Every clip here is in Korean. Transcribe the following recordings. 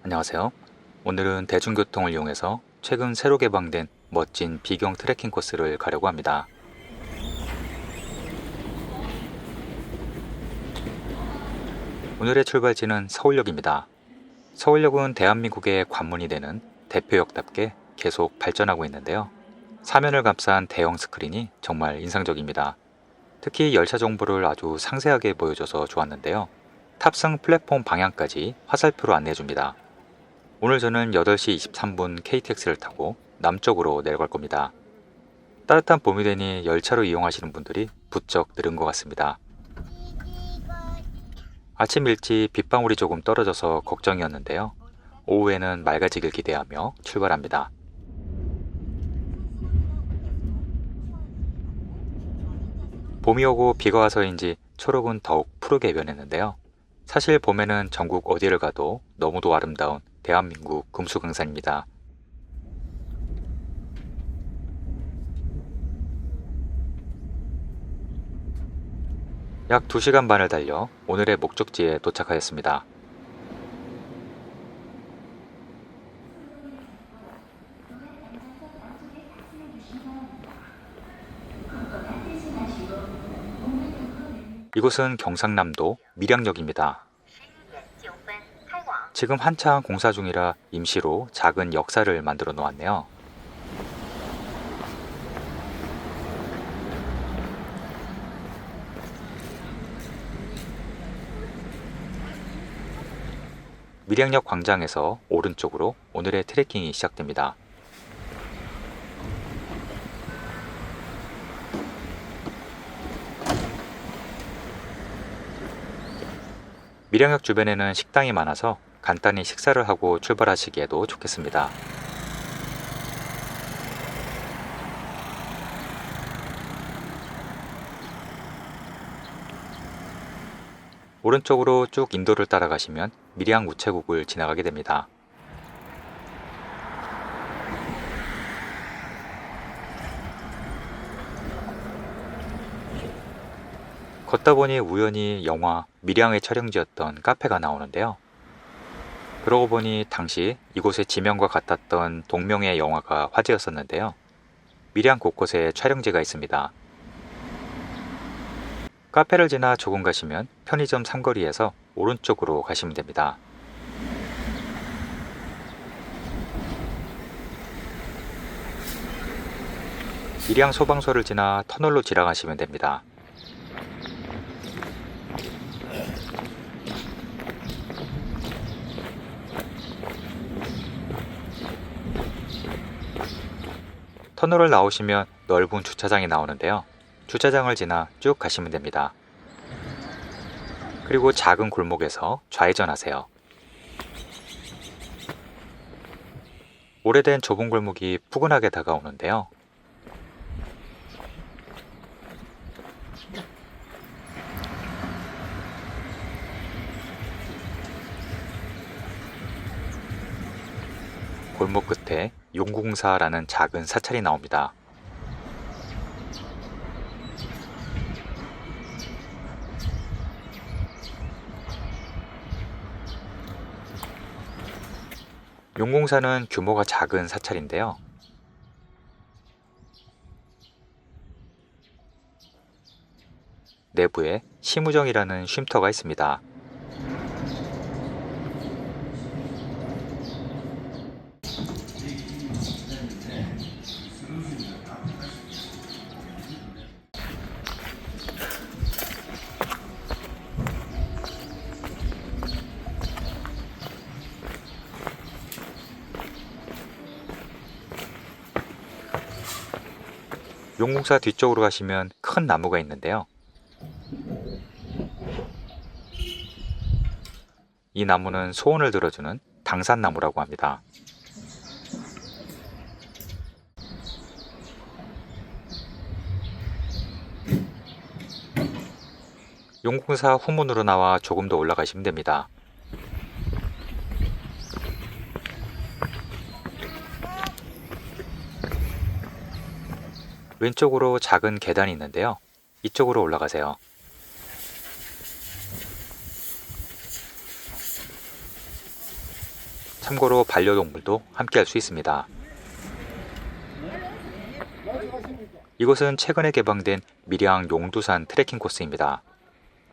안녕하세요. 오늘은 대중교통을 이용해서 최근 새로 개방된 멋진 비경 트레킹 코스를 가려고 합니다. 오늘의 출발지는 서울역입니다. 서울역은 대한민국의 관문이 되는 대표역답게 계속 발전하고 있는데요. 사면을 감싼 대형 스크린이 정말 인상적입니다. 특히 열차 정보를 아주 상세하게 보여줘서 좋았는데요. 탑승 플랫폼 방향까지 화살표로 안내해줍니다. 오늘 저는 8시 23분 KTX를 타고 남쪽으로 내려갈 겁니다. 따뜻한 봄이 되니 열차로 이용하시는 분들이 부쩍 늘은 것 같습니다. 아침 일찍 빗방울이 조금 떨어져서 걱정이었는데요. 오후에는 맑아지길 기대하며 출발합니다. 봄이 오고 비가 와서인지 초록은 더욱 푸르게 변했는데요. 사실 봄에는 전국 어디를 가도 너무도 아름다운 대한민국 금수강산입니다. 약 2시간 반을 달려 오늘의 목적지에 도착하였습니다. 이곳은 경상남도 밀양역입니다. 지금 한창 공사 중이라 임시로 작은 역사를 만들어 놓았네요. 밀양역 광장에서 오른쪽으로 오늘의 트레킹이 시작됩니다. 밀양역 주변에는 식당이 많아서 간단히 식사를 하고 출발하시기에도 좋겠습니다. 오른쪽으로 쭉 인도를 따라가시면 밀양 우체국을 지나가게 됩니다. 걷다 보니 우연히 영화 밀양의 촬영지였던 카페가 나오는데요. 그러고 보니 당시 이곳의 지명과 같았던 동명의 영화가 화제였었는데요. 밀양 곳곳에 촬영지가 있습니다. 카페를 지나 조금 가시면 편의점 삼거리에서 오른쪽으로 가시면 됩니다. 밀양 소방서를 지나 터널로 지나가시면 됩니다. 터널을 나오시면 넓은 주차장이 나오는데요. 주차장을 지나 쭉 가시면 됩니다. 그리고 작은 골목에서 좌회전하세요. 오래된 좁은 골목이 푸근하게 다가오는데요. 골목 끝에 용궁사라는 작은 사찰이 나옵니다. 용궁사는 규모가 작은 사찰인데요. 내부에 심우정이라는 쉼터가 있습니다. 용궁사 뒤쪽으로 가시면 큰 나무가 있는데요. 이 나무는 소원을 들어주는 당산나무라고 합니다. 용궁사 후문으로 나와 조금 더 올라가시면 됩니다. 왼쪽으로 작은 계단이 있는데요. 이쪽으로 올라가세요. 참고로 반려동물도 함께 할 수 있습니다. 이곳은 최근에 개방된 밀양 용두산 트레킹 코스입니다.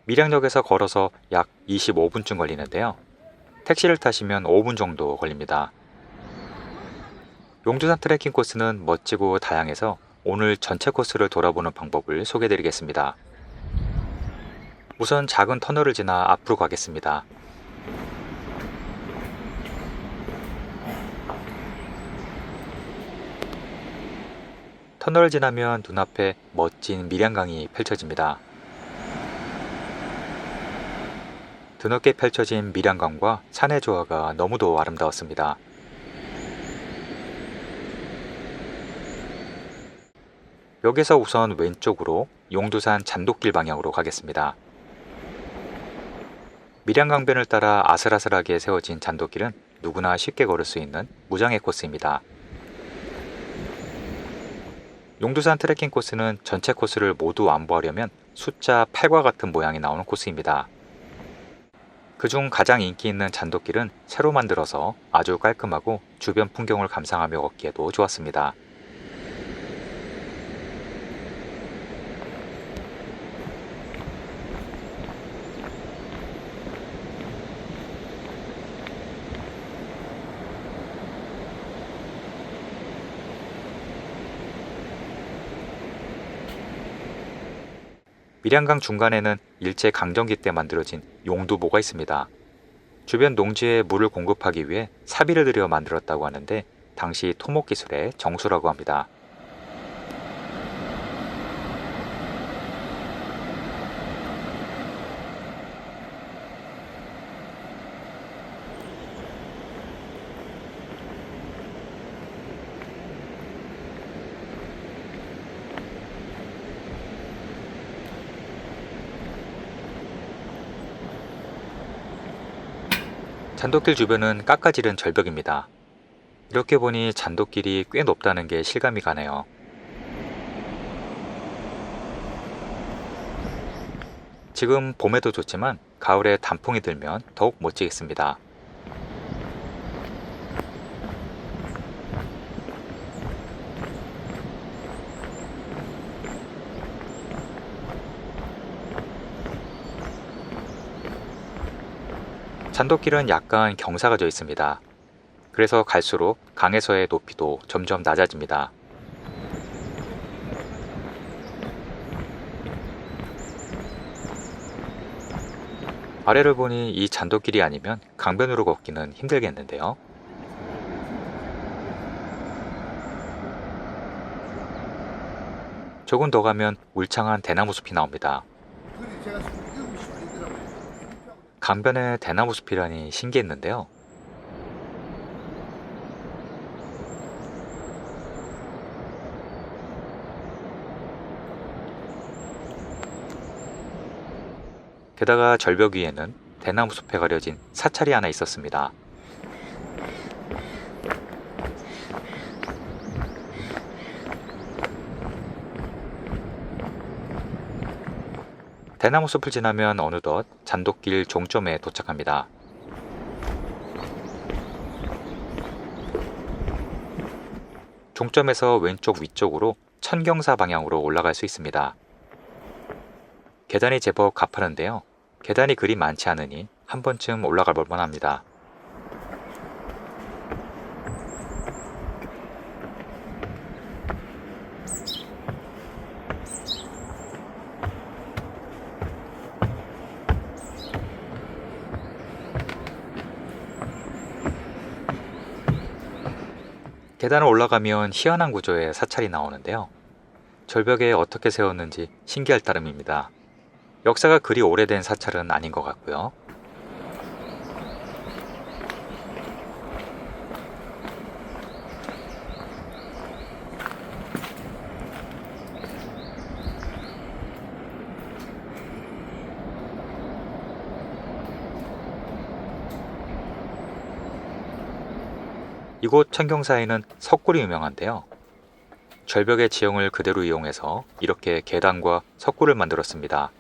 밀양역에서 걸어서 약 25분쯤 걸리는데요. 택시를 타시면 5분 정도 걸립니다. 용두산 트레킹 코스는 멋지고 다양해서 오늘 전체 코스를 돌아보는 방법을 소개해드리겠습니다. 우선 작은 터널을 지나 앞으로 가겠습니다. 터널을 지나면 눈앞에 멋진 밀양강이 펼쳐집니다. 드넓게 펼쳐진 밀양강과 산의 조화가 너무도 아름다웠습니다. 여기서 우선 왼쪽으로 용두산 잔돗길 방향으로 가겠습니다. 밀양강변을 따라 아슬아슬하게 세워진 잔돗길은 누구나 쉽게 걸을 수 있는 무장애 코스입니다. 용두산 트레킹 코스는 전체 코스를 모두 완보하려면 숫자 8과 같은 모양이 나오는 코스입니다. 그중 가장 인기 있는 잔돗길은 새로 만들어서 아주 깔끔하고 주변 풍경을 감상하며 걷기에도 좋았습니다. 밀양강 중간에는 일제 강점기 때 만들어진 용두보가 있습니다. 주변 농지에 물을 공급하기 위해 사비를 들여 만들었다고 하는데 당시 토목 기술의 정수라고 합니다. 잔돗길 주변은 깎아지른 절벽입니다. 이렇게 보니 잔돗길이 꽤 높다는 게 실감이 가네요. 지금 봄에도 좋지만 가을에 단풍이 들면 더욱 멋지겠습니다. 잔돗길은 약간 경사가 져 있습니다. 그래서 갈수록 강에서의 높이도 점점 낮아집니다. 아래를 보니 이 잔돗길이 아니면 강변으로 걷기는 힘들겠는데요. 조금 더 가면 울창한 대나무 숲이 나옵니다. 강변에 대나무 숲이라니 신기했는데요. 게다가 절벽 위에는 대나무 숲에 가려진 사찰이 하나 있었습니다. 대나무 숲을 지나면 어느덧 잔돗길 종점에 도착합니다. 종점에서 왼쪽 위쪽으로 천경사 방향으로 올라갈 수 있습니다. 계단이 제법 가파른데요. 계단이 그리 많지 않으니 한 번쯤 올라가 볼 만합니다. 계단을 올라가면 희한한 구조의 사찰이 나오는데요. 절벽에 어떻게 세웠는지 신기할 따름입니다. 역사가 그리 오래된 사찰은 아닌 것 같고요. 이곳 천경사에는 석굴이 유명한데요. 절벽의 지형을 그대로 이용해서 이렇게 계단과 석굴을 만들었습니다.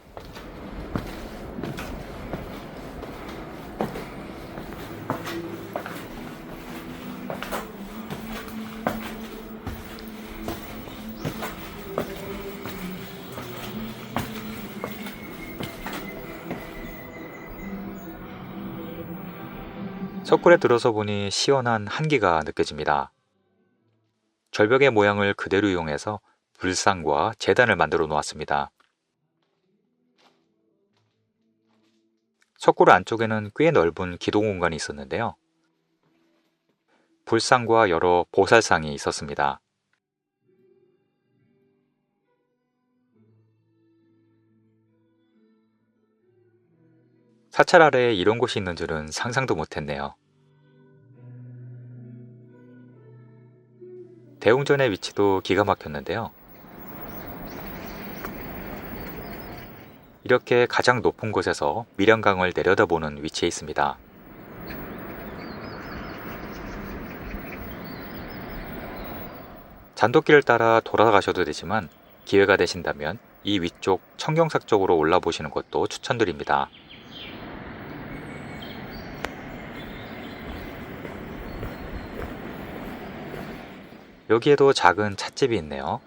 석굴에 들어서 보니 시원한 한기가 느껴집니다. 절벽의 모양을 그대로 이용해서 불상과 제단을 만들어 놓았습니다. 석굴 안쪽에는 꽤 넓은 기도 공간이 있었는데요. 불상과 여러 보살상이 있었습니다. 사찰 아래에 이런 곳이 있는 줄은 상상도 못했네요. 대웅전의 위치도 기가 막혔는데요. 이렇게 가장 높은 곳에서 밀양강을 내려다보는 위치에 있습니다. 잔돗길을 따라 돌아가셔도 되지만 기회가 되신다면 이 위쪽 청경삭 쪽으로 올라보시는 것도 추천드립니다. 여기에도 작은 찻집이 있네요.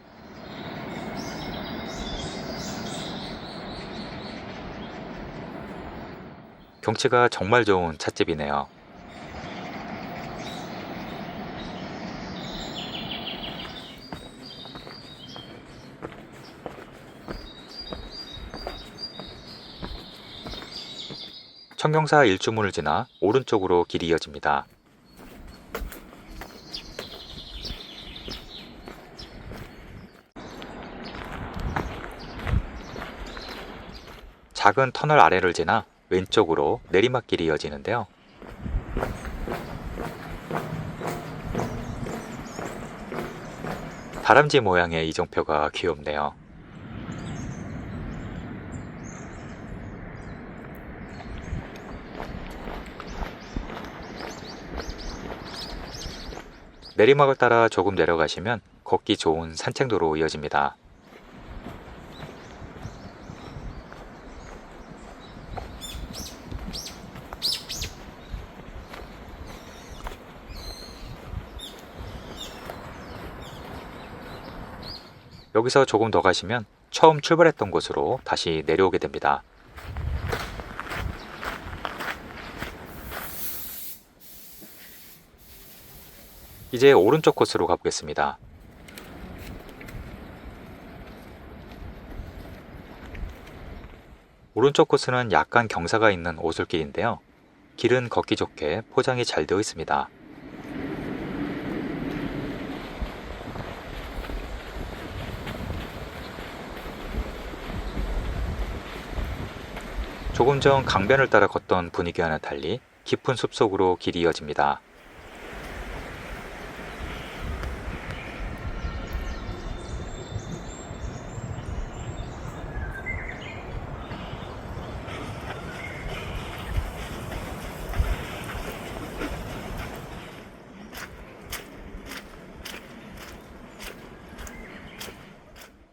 경치가 정말 좋은 찻집이네요. 청경사 일주문을 지나 오른쪽으로 길이 이어집니다. 작은 터널 아래를 지나 왼쪽으로 내리막길이 이어지는데요. 다람쥐 모양의 이정표가 귀엽네요. 내리막을 따라 조금 내려가시면 걷기 좋은 산책로로 이어집니다. 여기서 조금 더 가시면 처음 출발했던 곳으로 다시 내려오게 됩니다. 이제 오른쪽 코스로 가보겠습니다. 오른쪽 코스는 약간 경사가 있는 오솔길인데요. 길은 걷기 좋게 포장이 잘 되어 있습니다. 조금 전 강변을 따라 걷던 분위기와는 달리 깊은 숲속으로 길이 이어집니다.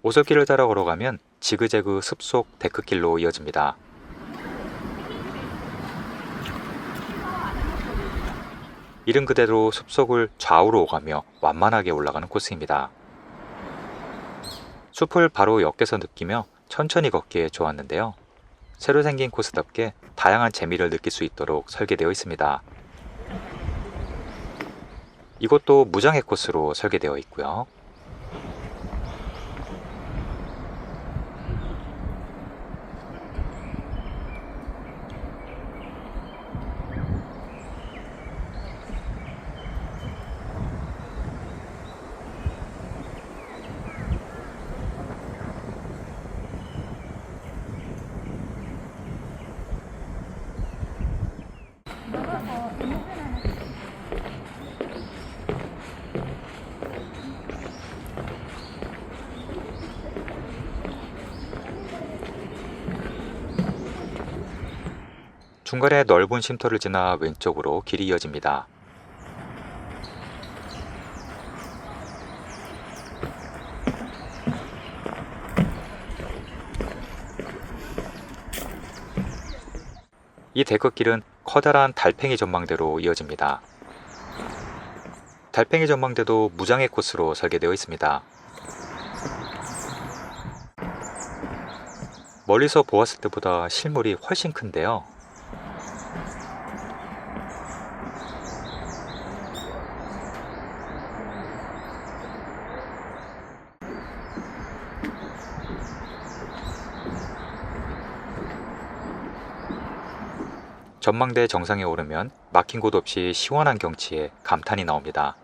오솔길을 따라 걸어가면 지그재그 숲속 데크길로 이어집니다. 이름 그대로 숲속을 좌우로 오가며 완만하게 올라가는 코스입니다. 숲을 바로 옆에서 느끼며 천천히 걷기에 좋았는데요. 새로 생긴 코스답게 다양한 재미를 느낄 수 있도록 설계되어 있습니다. 이곳도 무장애 코스로 설계되어 있고요. 중간에 넓은 쉼터를 지나 왼쪽으로 길이 이어집니다. 이 데크길은 커다란 달팽이 전망대로 이어집니다. 달팽이 전망대도 무장애 코스로 설계되어 있습니다. 멀리서 보았을 때보다 실물이 훨씬 큰데요. 전망대 정상에 오르면 막힌 곳 없이 시원한 경치에 감탄이 나옵니다.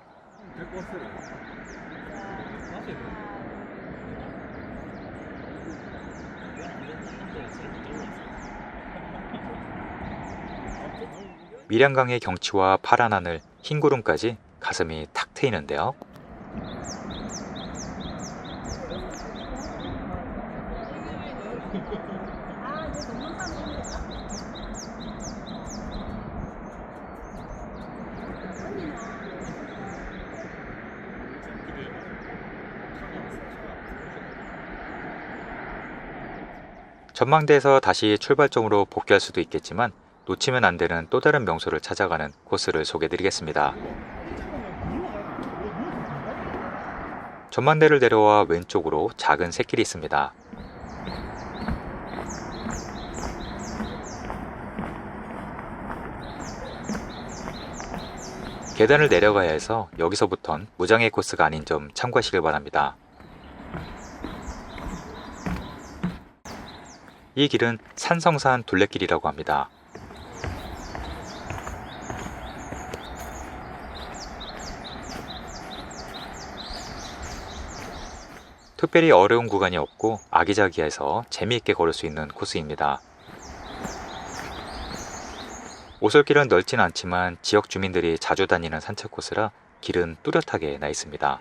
밀양강의 경치와 파란 하늘, 흰 구름까지 가슴이 탁 트이는데요. 전망대에서 다시 출발점으로 복귀할 수도 있겠지만 놓치면 안 되는 또 다른 명소를 찾아가는 코스를 소개해드리겠습니다. 전망대를 내려와 왼쪽으로 작은 샛길이 있습니다. 계단을 내려가야 해서 여기서부턴 무장애 코스가 아닌 점 참고하시길 바랍니다. 이 길은 산성산 둘레길이라고 합니다. 특별히 어려운 구간이 없고 아기자기해서 재미있게 걸을 수 있는 코스입니다. 오솔길은 넓진 않지만 지역 주민들이 자주 다니는 산책 코스라 길은 뚜렷하게 나 있습니다.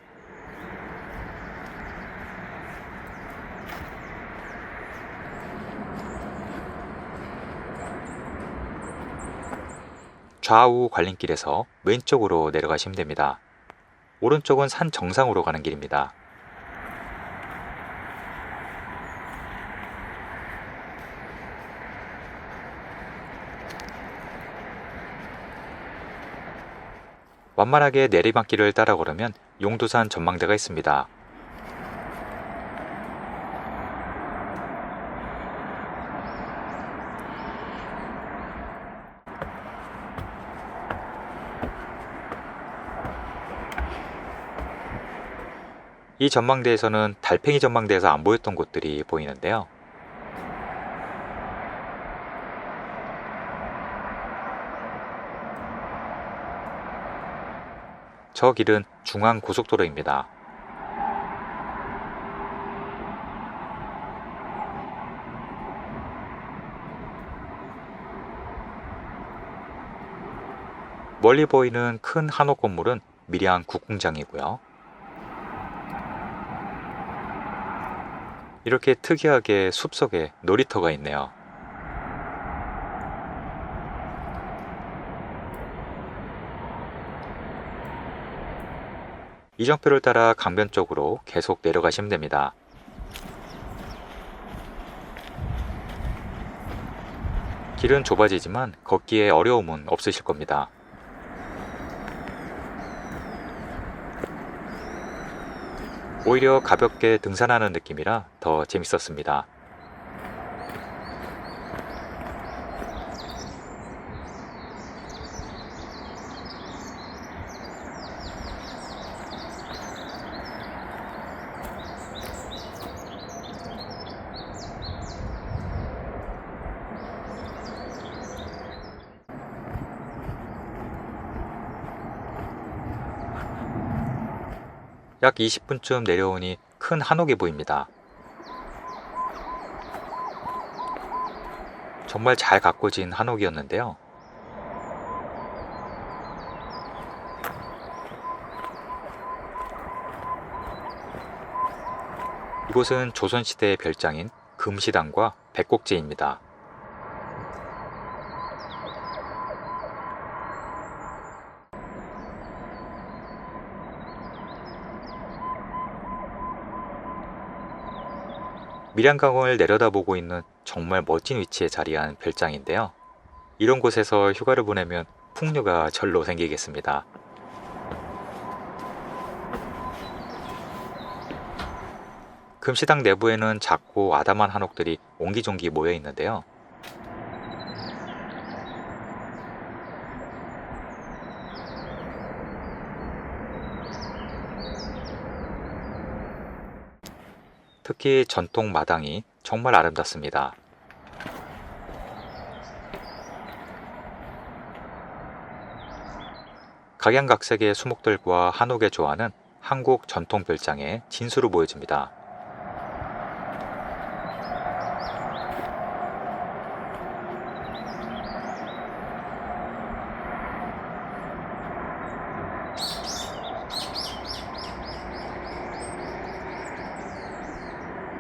좌우 관림길에서 왼쪽으로 내려가시면 됩니다. 오른쪽은 산 정상으로 가는 길입니다. 완만하게 내리막길을 따라 걸으면 용두산 전망대가 있습니다. 이 전망대에서는 달팽이 전망대에서 안 보였던 곳들이 보이는데요. 저 길은 중앙고속도로입니다. 멀리 보이는 큰 한옥 건물은 밀양 국궁장이고요. 이렇게 특이하게 숲속에 놀이터가 있네요. 이정표를 따라 강변 쪽으로 계속 내려가시면 됩니다. 길은 좁아지지만 걷기에 어려움은 없으실 겁니다. 오히려 가볍게 등산하는 느낌이라 더 재밌었습니다. 약 20분쯤 내려오니 큰 한옥이 보입니다. 정말 잘 가꿔진 한옥이었는데요. 이곳은 조선시대의 별장인 금시당과 백곡제입니다. 밀양강을 내려다보고 있는 정말 멋진 위치에 자리한 별장인데요. 이런 곳에서 휴가를 보내면 풍류가 절로 생기겠습니다. 금시당 내부에는 작고 아담한 한옥들이 옹기종기 모여 있는데요. 특히 전통 마당이 정말 아름답습니다. 각양각색의 수목들과 한옥의 조화는 한국 전통 별장의 진수로 보여집니다.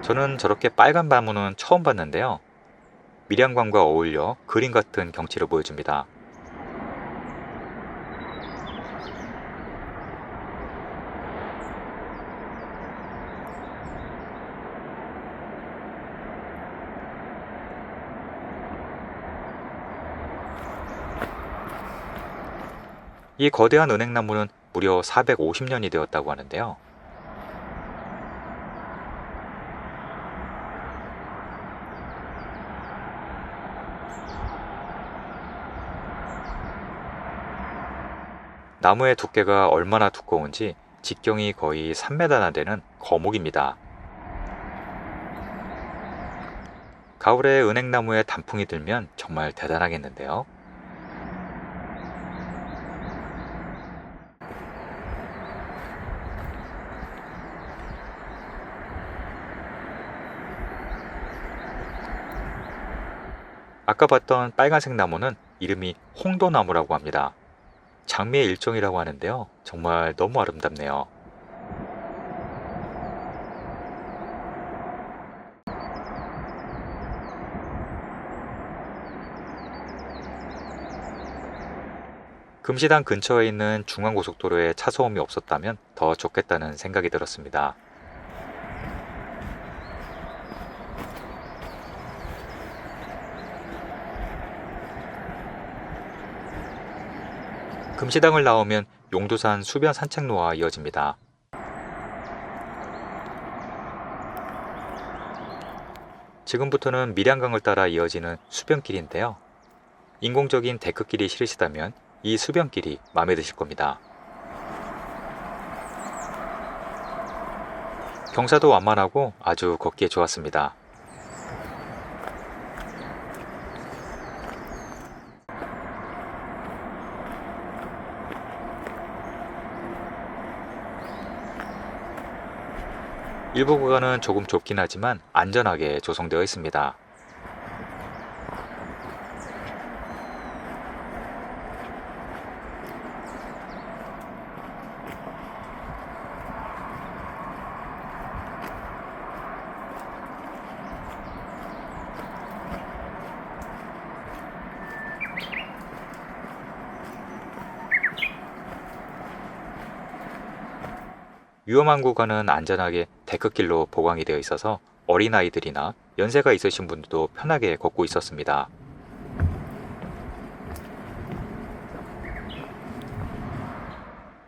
저는 저렇게 빨간 나무는 처음 봤는데요. 밀양광과 어울려 그림 같은 경치를 보여줍니다. 이 거대한 은행나무는 무려 450년이 되었다고 하는데요. 나무의 두께가 얼마나 두꺼운지 직경이 거의 3m나 되는 거목입니다. 가을에 은행나무에 단풍이 들면 정말 대단하겠는데요. 아까 봤던 빨간색 나무는 이름이 홍도나무라고 합니다. 장미의 일종이라고 하는데요. 정말 너무 아름답네요. 금시당 근처에 있는 중앙고속도로에 차소음이 없었다면 더 좋겠다는 생각이 들었습니다. 금시당을 나오면 용두산 수변 산책로와 이어집니다. 지금부터는 밀양강을 따라 이어지는 수변길인데요. 인공적인 데크길이 싫으시다면 이 수변길이 마음에 드실 겁니다. 경사도 완만하고 아주 걷기에 좋았습니다. 일부 구간은 조금 좁긴 하지만 안전하게 조성되어 있습니다. 위험한 구간은 안전하게 데크길로 보강이 되어 있어서 어린아이들이나 연세가 있으신 분들도 편하게 걷고 있었습니다.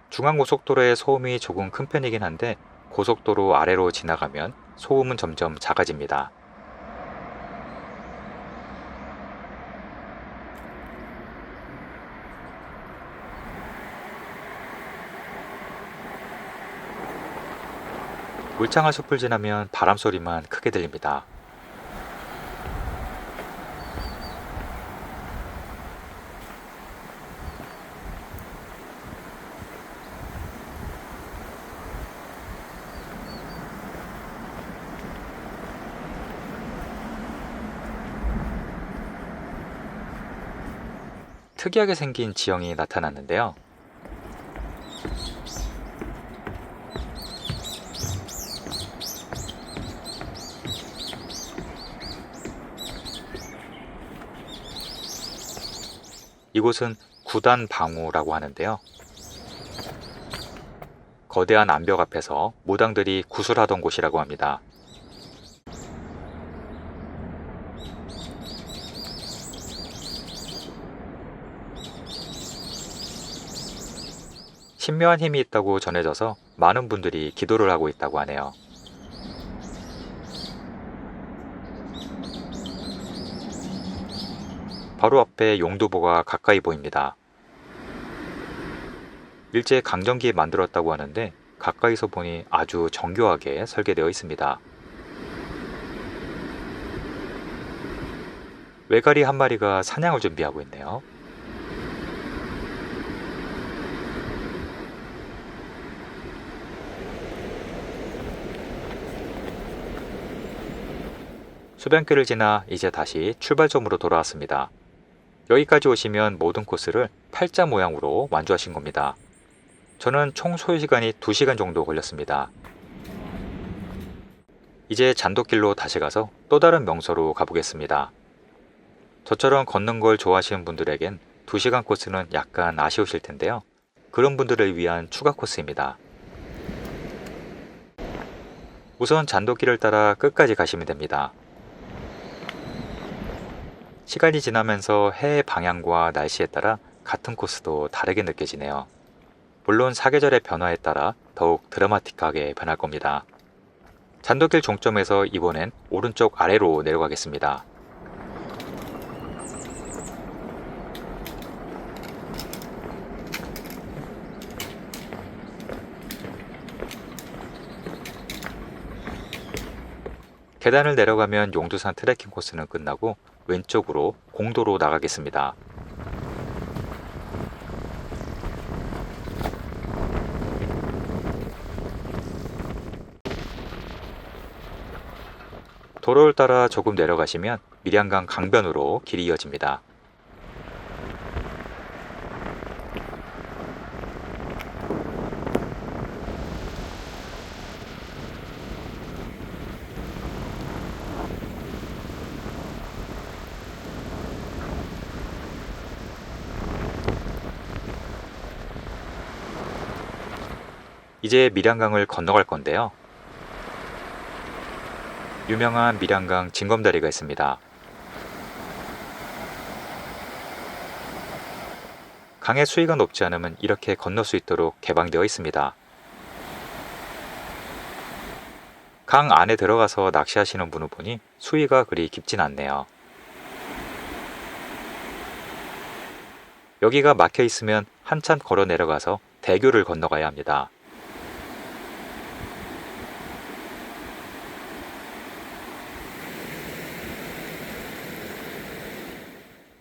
중앙고속도로의 소음이 조금 큰 편이긴 한데 고속도로 아래로 지나가면 소음은 점점 작아집니다. 울창한 숲을 지나면 바람 소리만 크게 들립니다. 특이하게 생긴 지형이 나타났는데요. 이곳은 구단방우라고 하는데요. 거대한 암벽 앞에서 무당들이 구술하던 곳이라고 합니다. 신묘한 힘이 있다고 전해져서 많은 분들이 기도를 하고 있다고 하네요. 바로 앞에 용두보가 가까이 보입니다. 일제 강점기에 만들었다고 하는데 가까이서 보니 아주 정교하게 설계되어 있습니다. 외가리 한 마리가 사냥을 준비하고 있네요. 수변길을 지나 이제 다시 출발점으로 돌아왔습니다. 여기까지 오시면 모든 코스를 팔자 모양으로 완주하신 겁니다. 저는 총 소요 시간이 2시간 정도 걸렸습니다. 이제 잔도길로 다시 가서 또 다른 명소로 가보겠습니다. 저처럼 걷는 걸 좋아하시는 분들에겐 2시간 코스는 약간 아쉬우실 텐데요. 그런 분들을 위한 추가 코스입니다. 우선 잔도길을 따라 끝까지 가시면 됩니다. 시간이 지나면서 해의 방향과 날씨에 따라 같은 코스도 다르게 느껴지네요. 물론 사계절의 변화에 따라 더욱 드라마틱하게 변할 겁니다. 잔도길 종점에서 이번엔 오른쪽 아래로 내려가겠습니다. 계단을 내려가면 용두산 트레킹 코스는 끝나고 왼쪽으로 공도로 나가겠습니다. 도로를 따라 조금 내려가시면 밀양강 강변으로 길이 이어집니다. 이제 밀양강을 건너갈 건데요. 유명한 밀양강 징검다리가 있습니다. 강의 수위가 높지 않으면 이렇게 건널 수 있도록 개방되어 있습니다. 강 안에 들어가서 낚시하시는 분을 보니 수위가 그리 깊진 않네요. 여기가 막혀 있으면 한참 걸어 내려가서 대교를 건너가야 합니다.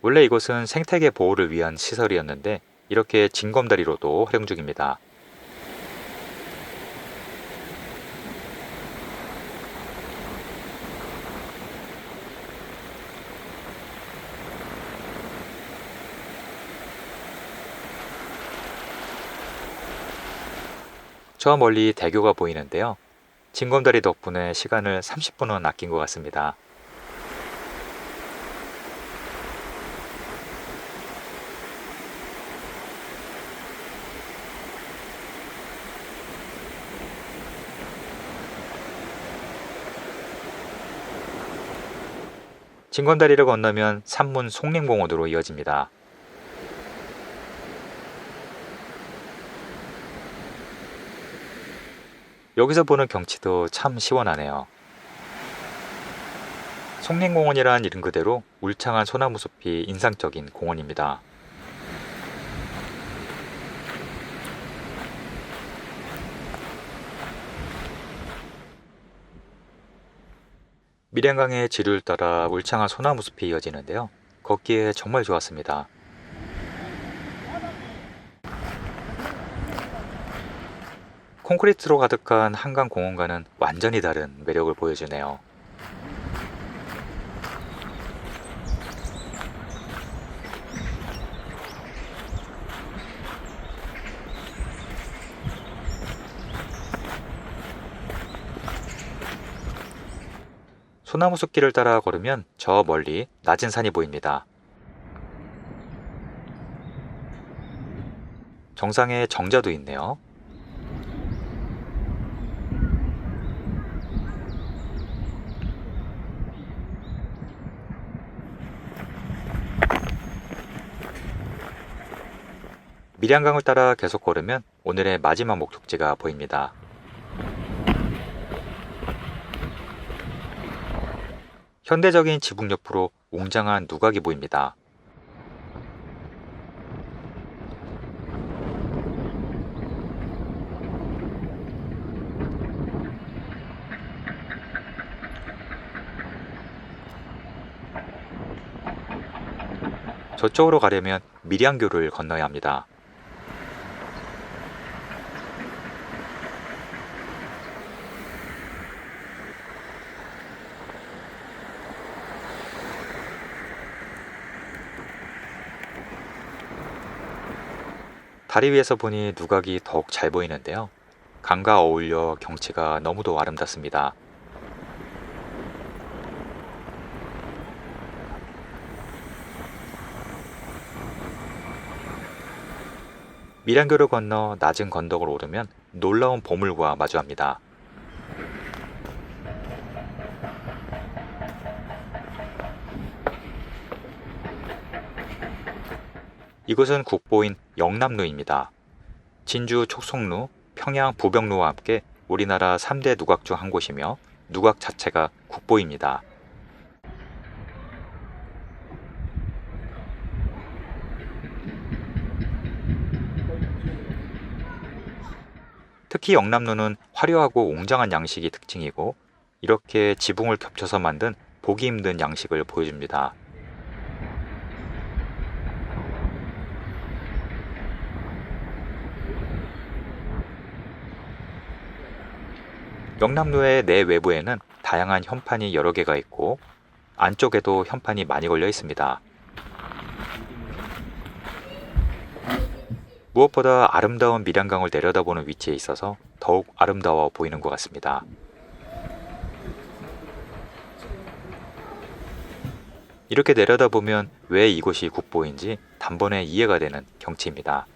원래 이곳은 생태계 보호를 위한 시설이었는데 이렇게 징검다리로도 활용 중입니다. 저 멀리 대교가 보이는데요. 징검다리 덕분에 시간을 30분은 아낀 것 같습니다. 징검다리를 건너면 산문 송림공원으로 이어집니다. 여기서 보는 경치도 참 시원하네요. 송림공원이란 이름 그대로 울창한 소나무 숲이 인상적인 공원입니다. 밀양강의 지류를 따라 울창한 소나무 숲이 이어지는데요. 걷기에 정말 좋았습니다. 콘크리트로 가득한 한강공원과는 완전히 다른 매력을 보여주네요. 소나무 숲길을 따라 걸으면 저 멀리 낮은 산이 보입니다. 정상에 정자도 있네요. 밀양강을 따라 계속 걸으면 오늘의 마지막 목적지가 보입니다. 현대적인 지붕 옆으로 웅장한 누각이 보입니다. 저쪽으로 가려면 밀양교를 건너야 합니다. 다리 위에서 보니 누각이 더욱 잘 보이는데요. 강과 어울려 경치가 너무도 아름답습니다. 밀양교를 건너 낮은 건덕을 오르면 놀라운 보물과 마주합니다. 이곳은 국보인 영남루입니다. 진주 촉송루, 평양 부병루와 함께 우리나라 3대 누각 중 한 곳이며 누각 자체가 국보입니다. 특히 영남루는 화려하고 웅장한 양식이 특징이고 이렇게 지붕을 겹쳐서 만든 보기 힘든 양식을 보여줍니다. 영남루의 내외부에는 다양한 현판이 여러 개가 있고 안쪽에도 현판이 많이 걸려 있습니다. 무엇보다 아름다운 밀양강을 내려다보는 위치에 있어서 더욱 아름다워 보이는 것 같습니다. 이렇게 내려다보면 왜 이곳이 국보인지 단번에 이해가 되는 경치입니다.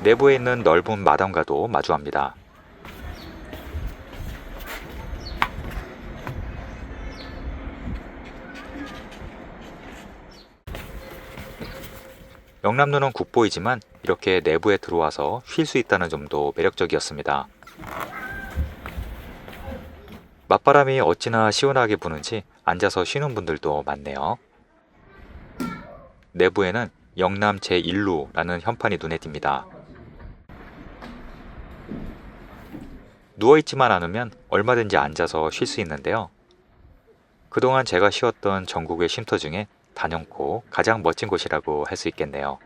내부에 있는 넓은 마당과도 마주합니다. 영남루는 국보이지만 이렇게 내부에 들어와서 쉴 수 있다는 점도 매력적이었습니다. 맞바람이 어찌나 시원하게 부는지 앉아서 쉬는 분들도 많네요. 내부에는 영남 제1루라는 현판이 눈에 띕니다. 누워있지만 않으면 얼마든지 앉아서 쉴 수 있는데요. 그동안 제가 쉬었던 전국의 쉼터 중에 단연코 가장 멋진 곳이라고 할 수 있겠네요.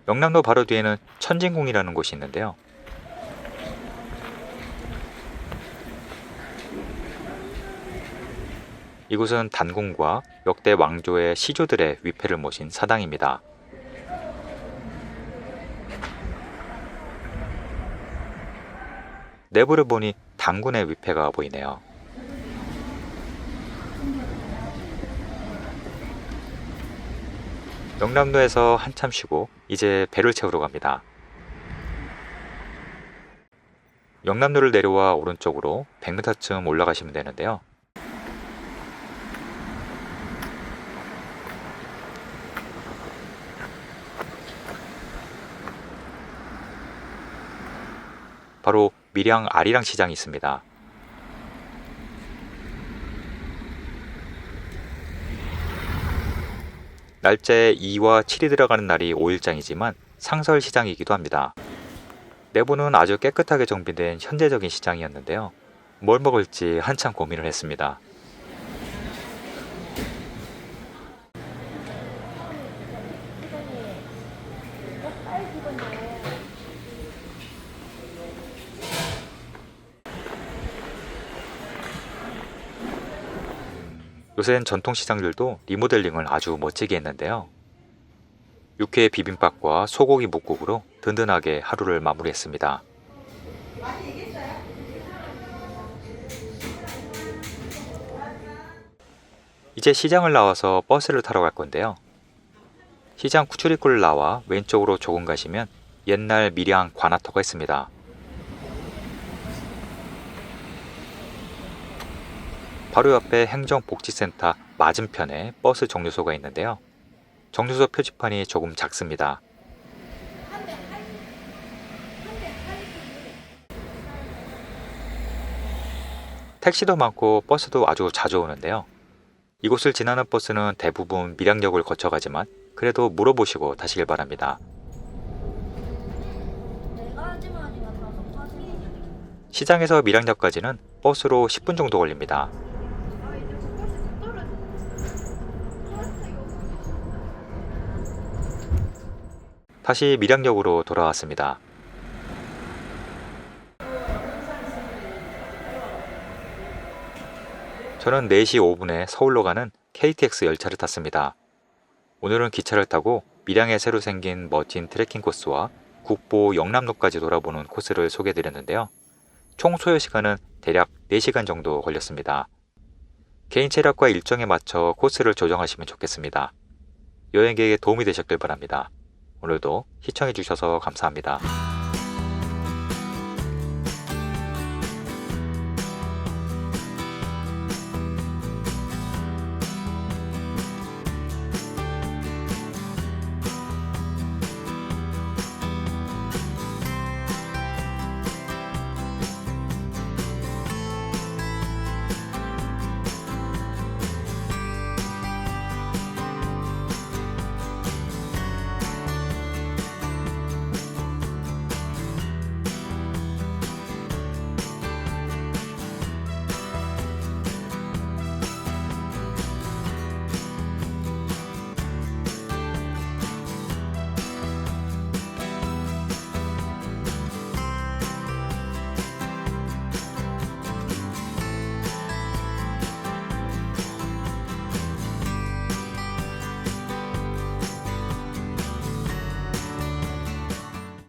영남로 바로 뒤에는 천진궁이라는 곳이 있는데요. 이곳은 단궁과 역대 왕조의 시조들의 위패를 모신 사당입니다. 내부를 보니 단군의 위패가 보이네요. 영남로에서 한참 쉬고 이제 배를 채우러 갑니다. 영남로를 내려와 오른쪽으로 100m쯤 올라가시면 되는데요. 바로 밀양 아리랑 시장이 있습니다. 날짜에 2와 7이 들어가는 날이 5일장이지만 상설 시장이기도 합니다. 내부는 아주 깨끗하게 정비된 현대적인 시장이었는데요. 뭘 먹을지 한참 고민을 했습니다. 요새는 전통시장들도 리모델링을 아주 멋지게 했는데요. 육회 비빔밥과 소고기 묵국으로 든든하게 하루를 마무리했습니다. 이제 시장을 나와서 버스를 타러 갈 건데요. 시장 출입구를 나와 왼쪽으로 조금 가시면 옛날 밀양 관아터가 있습니다. 바로 옆에 행정복지센터 맞은편에 버스 정류소가 있는데요. 정류소 표지판이 조금 작습니다. 택시도 많고 버스도 아주 자주 오는데요. 이곳을 지나는 버스는 대부분 밀양역을 거쳐가지만 그래도 물어보시고 타시길 바랍니다. 시장에서 밀양역까지는 버스로 10분 정도 걸립니다. 다시 밀양역으로 돌아왔습니다. 저는 4시 5분에 서울로 가는 KTX 열차를 탔습니다. 오늘은 기차를 타고 밀양에 새로 생긴 멋진 트레킹 코스와 국보 영남로까지 돌아보는 코스를 소개해드렸는데요. 총 소요 시간은 대략 4시간 정도 걸렸습니다. 개인 체력과 일정에 맞춰 코스를 조정하시면 좋겠습니다. 여행 계획에 도움이 되셨길 바랍니다. 오늘도 시청해주셔서 감사합니다.